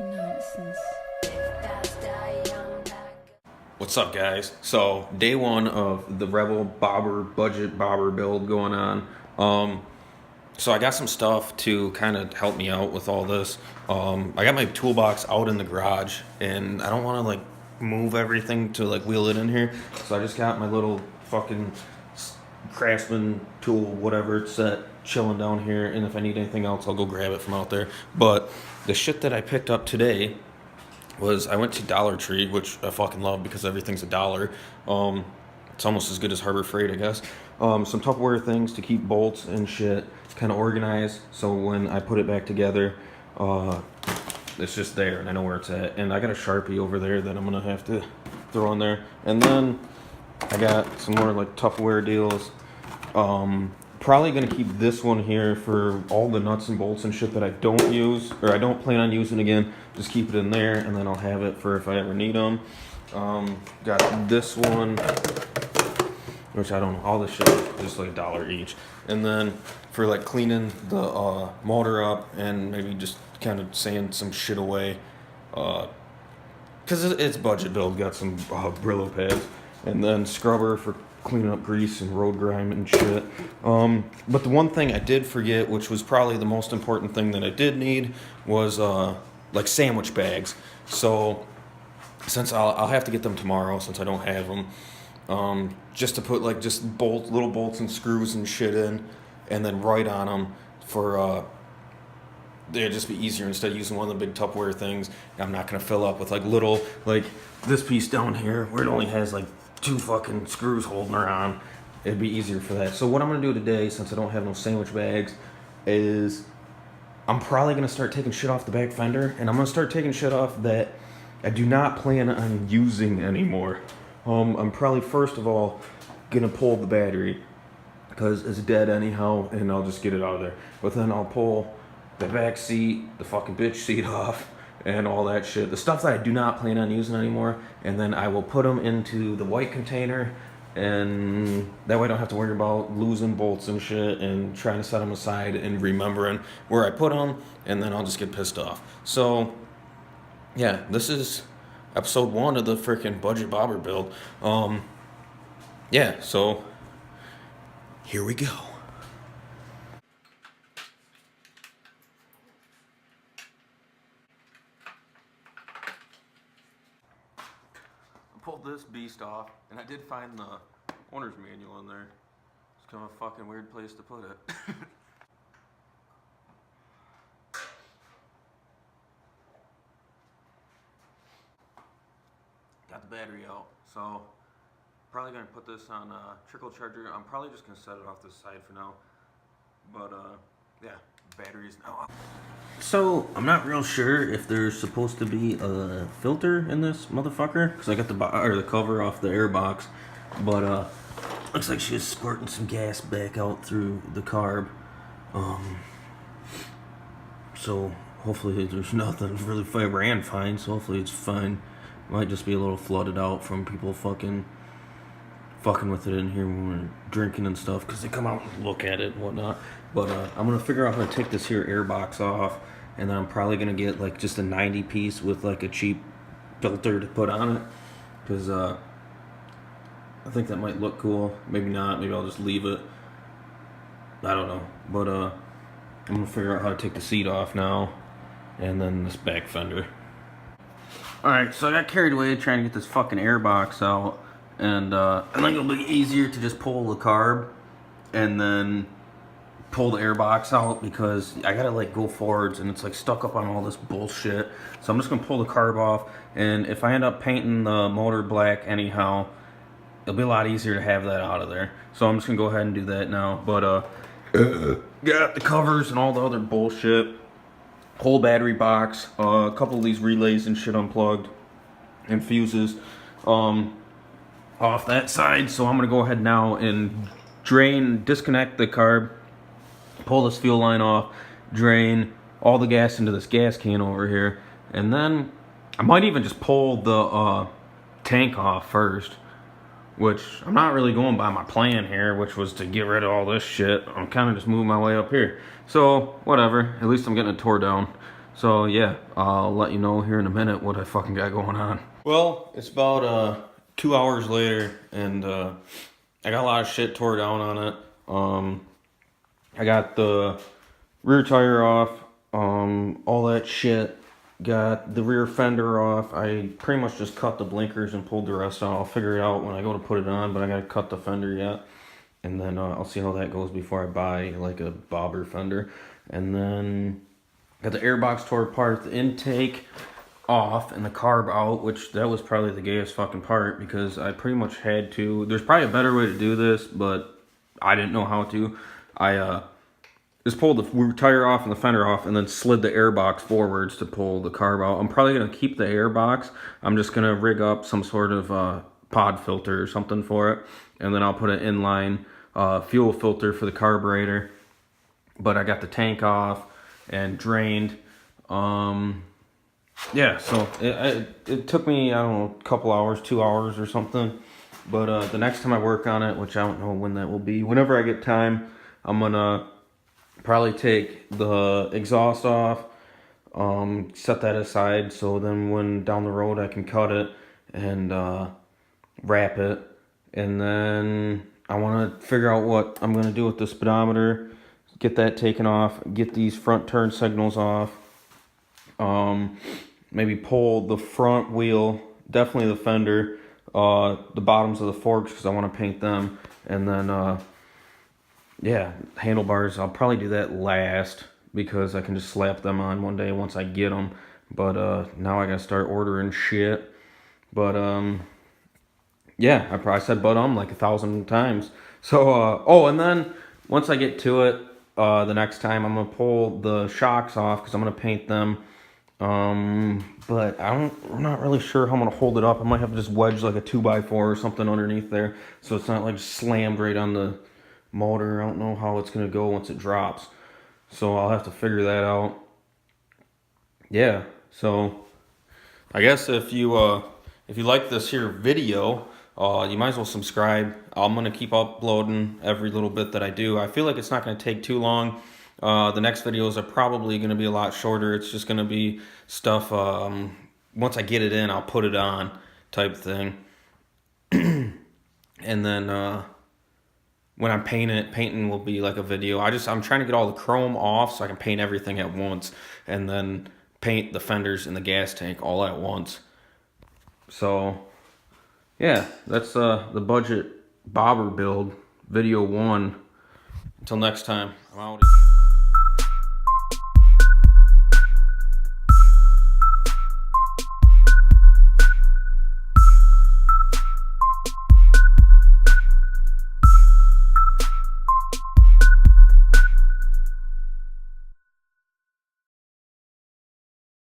Nonsense. What's up, guys? So day one of the Rebel Bobber budget bobber build going on. So I got some stuff to kind of help me out with all this. I got my toolbox out in the garage, and I don't want to like move everything to like wheel it in here. So I just got my little fucking Craftsman tool, whatever, set chilling down here. And if I need anything else, I'll go grab it from out there. But the shit that I picked up today was I went to Dollar Tree, which I fucking love because everything's $1. It's almost as good as Harbor Freight, I guess. Some Tupperware things to keep bolts and shit kind of organized, so when I put it back together, it's just there and I know where it's at. And I got a Sharpie over there that I'm gonna have to throw in there. And then I got some more like Tupperware deals. Probably gonna keep this one here for all the nuts and bolts and shit that I don't use, or I don't plan on using again. Just keep it in there, and then I'll have it for if I ever need them. Got this one, which I don't know, all this shit is just like $1 each. And then for like cleaning the motor up and maybe just kind of sand some shit away, because it's budget build. Got some Brillo pads, and then scrubber for cleaning up grease and road grime and shit. But the one thing I did forget, which was probably the most important thing that I did need, was like sandwich bags. So since I'll have to get them tomorrow, since I don't have them, just to put like just little bolts and screws and shit in, and then write on them for it'd just be easier instead of using one of the big Tupperware things. I'm not gonna fill up with like little, like this piece down here where it only has like 2 fucking screws holding her on. It'd be easier for that. So what I'm gonna do today, since I don't have no sandwich bags, is I'm probably gonna start taking shit off the back fender, and I'm gonna start taking shit off that I do not plan on using anymore. I'm probably first of all gonna pull the battery because it's dead anyhow, and I'll just get it out of there. But then I'll pull the back seat, the fucking bitch seat off, and all that shit, the stuff that I do not plan on using anymore, and then I will put them into the white container, and that way I don't have to worry about losing bolts and shit and trying to set them aside and remembering where I put them, and then I'll just get pissed off. So yeah, this is episode 1 of the freaking budget bobber build. Yeah, so here we go. Pulled this beast off, and I did find the owner's manual in there. It's kind of a fucking weird place to put it. Got the battery out, so probably gonna put this on trickle charger. I'm probably just gonna set it off this side for now, but yeah, battery's now up. So I'm not real sure if there's supposed to be a filter in this motherfucker, because I got the cover off the air box, but looks like she's squirting some gas back out through the carb. So hopefully there's nothing really ran fine, so hopefully it's fine. Might just be a little flooded out from people fucking with it in here when we're drinking and stuff, because they come out and look at it and whatnot. But I'm gonna figure out how to take this here air box off, and then I'm probably gonna get like just a 90 piece with like a cheap filter to put on it, because I think that might look cool. Maybe not, maybe I'll just leave it, I don't know. But I'm gonna figure out how to take the seat off now, and then this back fender. Alright, so I got carried away trying to get this fucking air box out, and I think it'll be easier to just pull the carb and then pull the air box out, because I gotta like go forwards and it's like stuck up on all this bullshit. So I'm just gonna pull the carb off, and if I end up painting the motor black anyhow, it'll be a lot easier to have that out of there. So I'm just gonna go ahead and do that now. But got the covers and all the other bullshit, whole battery box, a couple of these relays and shit unplugged, and fuses off that side. So I'm gonna go ahead now and disconnect the carb, pull this fuel line off, drain all the gas into this gas can over here, and then I might even just pull the tank off first, which I'm not really going by my plan here, which was to get rid of all this shit. I'm kind of just moving my way up here. So, whatever. At least I'm getting it tore down. So yeah, I'll let you know here in a minute what I fucking got going on. Well, it's about 2 hours later, and I got a lot of shit tore down on it. I got the rear tire off, all that shit. Got the rear fender off. I pretty much just cut the blinkers and pulled the rest out. I'll figure it out when I go to put it on, but I gotta cut the fender yet. And then I'll see how that goes before I buy like a bobber fender. And then got the airbox tore apart, the intake off, and the carb out, which that was probably the gayest fucking part because I pretty much had to. There's probably a better way to do this, but I didn't know how to. I just pulled the tire off and the fender off and then slid the airbox forwards to pull the carb out. I'm probably going to keep the airbox. I'm just going to rig up some sort of pod filter or something for it. And then I'll put an inline fuel filter for the carburetor. But I got the tank off and drained. Yeah, so it took me, I don't know, a couple hours, 2 hours or something. But the next time I work on it, which I don't know when that will be, whenever I get time, I'm going to probably take the exhaust off, set that aside, so then when down the road I can cut it and wrap it. And then I want to figure out what I'm going to do with the speedometer, get that taken off, get these front turn signals off, maybe pull the front wheel, definitely the fender, the bottoms of the forks because I want to paint them, and then yeah, handlebars, I'll probably do that last because I can just slap them on one day once I get them. But now I gotta start ordering shit. But yeah, I probably said but like 1,000 times. So oh, and then once I get to it, the next time I'm gonna pull the shocks off because I'm gonna paint them. But I'm not really sure how I'm gonna hold it up. I might have to just wedge like a 2x4 or something underneath there, so it's not like slammed right on the motor. I don't know how it's gonna go once it drops, so I'll have to figure that out. Yeah, so I guess if you like this here video, you might as well subscribe. I'm gonna keep uploading every little bit that I do. I feel like it's not gonna take too long. The next videos are probably gonna be a lot shorter. It's just gonna be stuff, once I get it in, I'll put it on type thing. And then when I'm painting will be like a video. I'm trying to get all the chrome off so I can paint everything at once and then paint the fenders and the gas tank all at once. So yeah, that's the budget bobber build, video 1. Until next time, I'm out.